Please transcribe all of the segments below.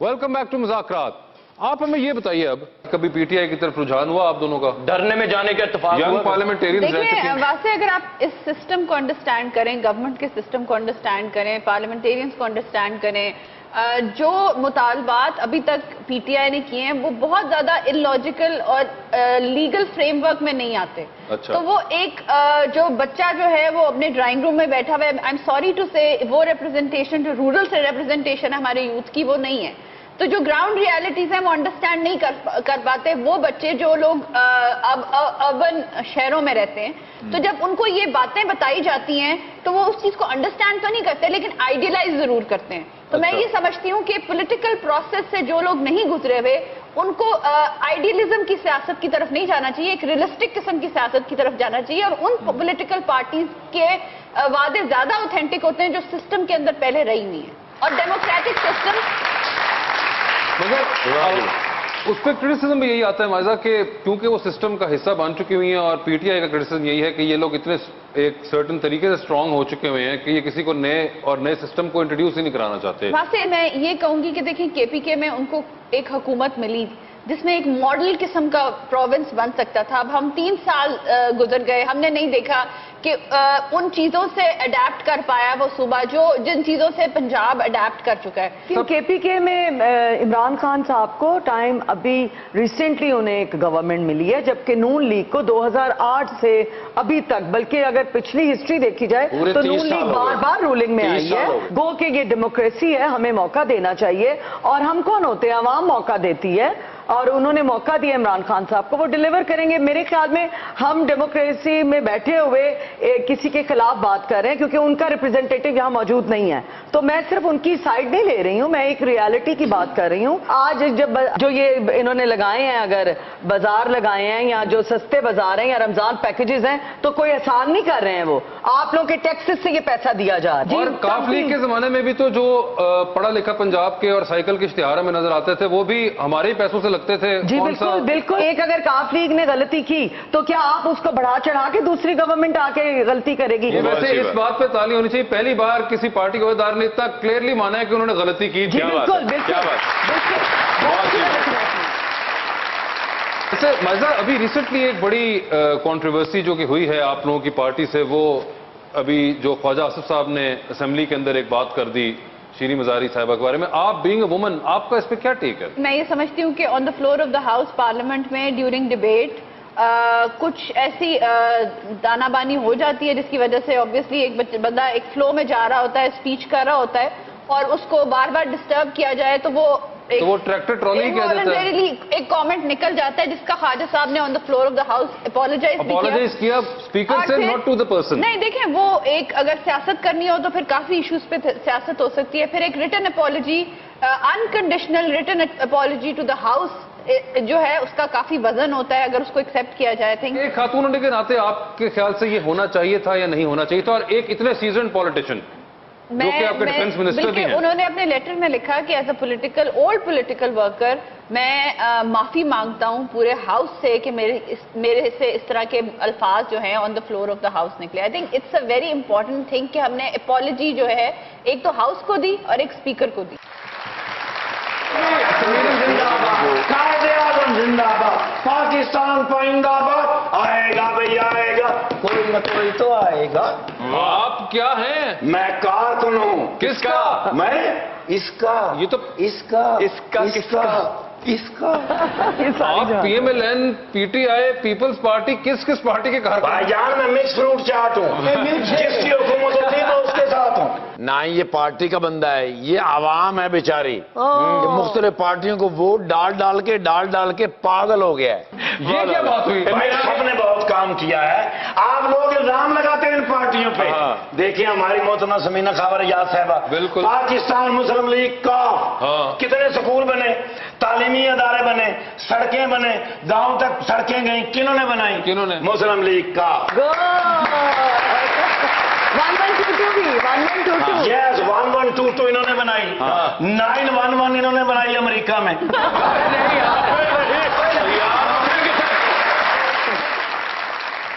Welcome back to मुज़ाकरात। आप हमें ये बताइए, अब कभी पीटीआई की तरफ रुझान हुआ आप दोनों का? डरने में जाने का इत्तेफाक हुआ? यंग पार्लियामेंटेरियन देखिए वैसे अगर आप इस सिस्टम को अंडरस्टैंड करें, गवर्नमेंट के सिस्टम को अंडरस्टैंड करें, पार्लियामेंटेरियंस को अंडरस्टैंड करें, जो मुतालबात अभी तक पीटीआई ने किए हैं वो बहुत ज्यादा इलॉजिकल और लीगल फ्रेमवर्क में नहीं आते। अच्छा। तो वो एक जो बच्चा जो है वो अपने ड्राइंग रूम में बैठा हुआ है, आई एम सॉरी टू से, वो रिप्रेजेंटेशन जो रूरल से रिप्रेजेंटेशन है हमारे यूथ की, वो नहीं है। तो जो ग्राउंड रियलिटीज हैं वो अंडरस्टैंड नहीं कर पाते वो बच्चे जो लोग अब अर्बन शहरों में रहते हैं। तो जब उनको ये बातें बताई जाती हैं तो वो उस चीज को अंडरस्टैंड तो नहीं करते लेकिन आइडियलाइज जरूर करते हैं। तो मैं ये समझती हूँ कि पॉलिटिकल प्रोसेस से जो लोग नहीं गुजरे हुए उनको आइडियलिज्म की सियासत की तरफ नहीं जाना चाहिए, एक रियलिस्टिक किस्म की सियासत की तरफ जाना चाहिए। और उन पॉलिटिकल पार्टीज के वादे ज्यादा ऑथेंटिक होते हैं जो सिस्टम के अंदर पहले रही हुई है। और डेमोक्रेटिक सिस्टम, मगर उस पर क्रिटिसिज्म भी यही आता है माइजा कि क्योंकि वो सिस्टम का हिस्सा बन चुकी हुई हैं, और पीटीआई का क्रिटिसिज्म यही है कि ये लोग इतने एक सर्टेन तरीके से स्ट्रांग हो चुके हुए हैं कि ये किसी को नए सिस्टम को इंट्रोड्यूस ही नहीं कराना चाहते। वहां से मैं ये कहूंगी कि देखिए केपीके में उनको एक हुकूमत मिली जिसमें एक मॉडल किस्म का प्रोविंस बन सकता था। अब हम 3 साल गुजर गए, हमने नहीं देखा कि उन चीजों से अडेप्ट कर पाया वो सूबा जिन चीजों से पंजाब अडेप्ट कर चुका है। केपीके में इमरान खान साहब को टाइम अभी रिसेंटली उन्हें एक गवर्नमेंट मिली है, जबकि नून लीग को 2008 से अभी तक, बल्कि अगर पिछली हिस्ट्री देखी जाए तो नून लीग बार बार रूलिंग में आई है। गो कि ये डेमोक्रेसी है, हमें मौका देना चाहिए। और हम कौन होते हैं? अवाम मौका देती है और उन्होंने मौका दिया इमरान खान साहब को, वो डिलीवर करेंगे। मेरे ख्याल में हम डेमोक्रेसी में बैठे हुए किसी के खिलाफ बात कर रहे हैं क्योंकि उनका रिप्रेजेंटेटिव यहाँ मौजूद नहीं है। तो मैं सिर्फ उनकी साइड नहीं ले रही हूँ, मैं एक रियलिटी की बात कर रही हूँ। आज जब जो ये इन्होंने लगाए हैं, अगर बाजार लगाए हैं या जो सस्ते बाजार हैं या रमजान पैकेजेस हैं, तो कोई आसान नहीं कर रहे हैं। वो आप लोगों के टैक्सेस से ये पैसा दिया जा रहा है। और काफ लीग के जमाने में भी तो जो पढ़ा लिखा पंजाब के और साइकिल के इश्तिहार में नजर आते थे वो भी हमारे ही पैसों से लगते थे। जी बिल्कुल बिल्कुल। एक अगर काफ लीग ने गलती की तो क्या आप उसको बढ़ा चढ़ा के दूसरी गवर्नमेंट आके गलती करेगी? वैसे इस बात पे ताली होनी चाहिए, पहली बार किसी पार्टी के वफादार ने इतना क्लियरली माना है कि उन्होंने गलती की। बिल्कुल बिल्कुल। वैसे माइजा अभी रिसेंटली एक बड़ी कंट्रोवर्सी जो कि हुई है आप लोगों की पार्टी से, वो अभी जो ख्वाजा आसिफ साहब ने असेंबली के अंदर एक बात कर दी शीरी मजारी साहिबा के बारे में। आप बीइंग अ वुमन, आपका इस पे क्या टेक है? मैं ये समझती हूँ कि on the floor of the house parliament में ड्यूरिंग डिबेट कुछ ऐसी दानाबानी हो जाती है जिसकी वजह से ऑब्वियसली एक बंदा एक फ्लो में जा रहा होता है, स्पीच कर रहा होता है, और उसको बार बार डिस्टर्ब किया जाए तो वो ट्रैक्टर ट्रॉली कह देता है। एक कमेंट निकल जाता है जिसका ख्वाजा साहब ने on the floor of the house apologise किया। स्पीकर से नॉट टू द पर्सन। नहीं देखें, वो एक अगर सियासत करनी हो तो फिर काफी इश्यूज पे सियासत हो सकती है। फिर एक written apology, unconditional written apology to the house जो है उसका काफी वजन होता है अगर उसको एक्सेप्ट किया जाए। थिंक एक खातून होने के नाते आपके ख्याल से ये होना चाहिए था या नहीं होना चाहिए था? और एक इतने सीजन पॉलिटिशियन जो कि आपके डिफेंस मिनिस्टर भी हैं, उन्होंने अपने लेटर में लिखा कि as a old political worker मैं माफी मांगता हूं पूरे हाउस से कि मेरे से इस तरह के अल्फाज जो हैं on the floor of the house निकले। I think it's a very important thing कि हमने अपॉलॉजी जो है एक तो हाउस को दी और एक स्पीकर को दी। जिंदाबाद, पाकिस्तान पाइंदाबाद, आएगा भैया आएगा, कोई न कोई तो आएगा। आप क्या हैं? मैं कारकुन हूँ। किसका? मैं इसका। ये तो इसका आप पीएमएलएन, पीटीआई, पीपल्स पार्टी, किस पार्टी के कारकुन? भाईजान मैं मिक्स फ्रूट चाट हूँ, जिसकी हुकूमत होती है तो उसके साथ हूँ। ना ये पार्टी का बंदा है, ये आवाम है बेचारी। ये मुख्तलिफ पार्टियों को वोट डाल डाल के पागल हो गया है। ये क्या बात हुई? सबने बहुत काम किया है। आप लोग इल्जाम लगाते हैं इन पार्टियों पे। देखिए हमारी मोहतरमा समीना खावर याद साहबा, बिल्कुल, पाकिस्तान मुस्लिम लीग का कितने स्कूल बने, तालीमी अदारे बने, सड़कें बने, गांव तक सड़कें गई, किन्होंने बनाई? किन्होंने? मुस्लिम लीग का। 1122 यस, 1122 इन्होंने बनाई। 911 इन्होंने बनाई अमेरिका में।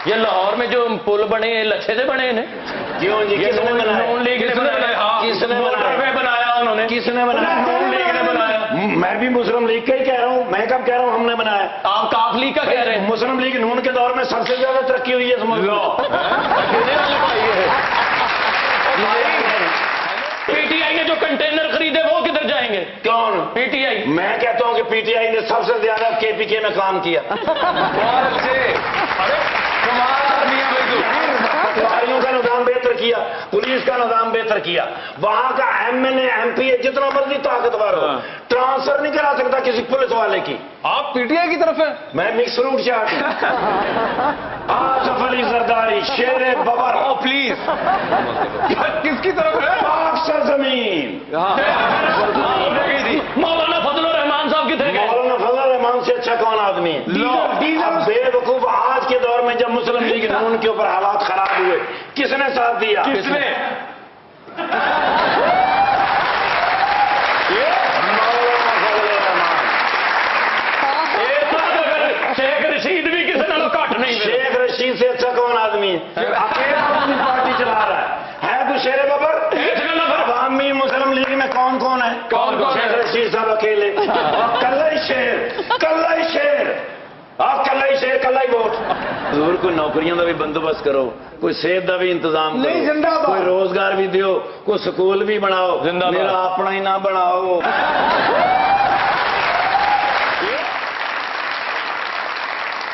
ये लाहौर में जो पुल बने लच्छे से बने हैं। क्यों जी? किसने बनाया? नून लीग ने बनाया, किसने बनाया? बनाया उन्होंने? किसने बनाया? नून लीग ने बनाया। मैं भी मुस्लिम लीग का ही कह रहा हूँ, मैं कब कह रहा हूँ हमने बनाया? आप काफ लीग का कह रहे हैं। मुस्लिम लीग नून के दौर में सबसे ज्यादा तरक्की हुई है इस मुल्क में। पीटीआई ने जो कंटेनर खरीदे वो किधर जाएंगे? कौन? पीटीआई। मैं कहता हूँ कि पीटीआई ने सबसे ज्यादा केपीके में काम किया। बहुत अच्छे। अरे कमाल आदमी है भाई तू। गाड़ियों का निजाम बेहतर किया, पुलिस का निजाम बेहतर किया, वहां का एमएलए एमपी जितना मर्जी ताकतवर हो, ट्रांसफर नहीं करा सकता किसी पुलिस वाले की। आप पीटीआई की तरफ है? मैं मिक्स रूट चाट आसफ अली जरदारी शेर बबर। ओ प्लीज। किसकी तरफ है? पाक सरजमीन। मौलाना फजलुर रहमान साहब किधर गए? मौलाना फजल रहमान से अच्छा कौन आदमी है? अब बेवकूफ आज के दौर में जब मुस्लिम लीग नून के ऊपर हालात खराब हुए, किसने साथ दिया? किसने? मौलाना फजल रहमान। शेख रशीद भी किसी नालों घट नहीं। शेख रशीद से अच्छा कौन आदमी है? अकेला अपनी पार्टी चला रहा है तो शेर बबर। अवामी मुस्लिम लीग में कौन कौन है? कौन कौन है? शेख रशीद साहब अकेले और कल्ला ही शेर, कल्ला ही शेर और कल्ला ही शेर, कल्ला ही वोट। जरूर कोई नौकरियों का भी बंदोबस्त करो, कोई सेहत का भी इंतजाम करो, कोई रोजगार भी दियो, कोई स्कूल भी बनाओ, मेरा अपना ही ना बनाओ।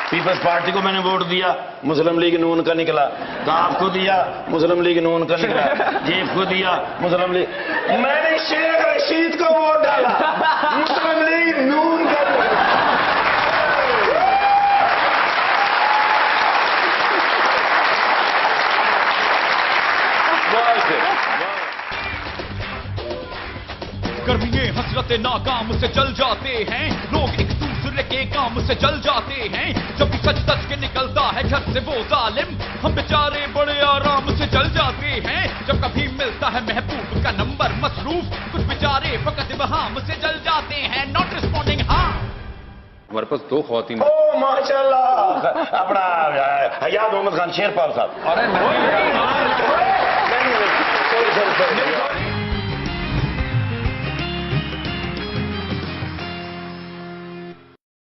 पीपल्स पार्टी को मैंने वोट दिया, मुस्लिम लीग नून का निकला। काफ को दिया, मुस्लिम लीग नून का निकला। जेफ को दिया, मुस्लिम लीग। मैंने शेख रशीद को वोट डाला, मुस्लिम लीग नून का निकला। गर्मिये हसरते नाकाम से जल जाते हैं, लोग एक दूसरे के काम से जल जाते हैं। जब भी सच सच के निकलता है घर से वो जालिम, हम बेचारे बड़े आराम से जल जाते हैं। जब कभी मिलता है महबूब का नंबर मसरूफ, कुछ बेचारे फकत वहां से जल जाते हैं। Not responding. हाँ, हमारे पास दो ख्वातीन। ओ माशाल्लाह, अपना हयात मोहम्मद खान शेरपाल साहब। अरे नहीं। नहीं, sorry, sorry, sorry।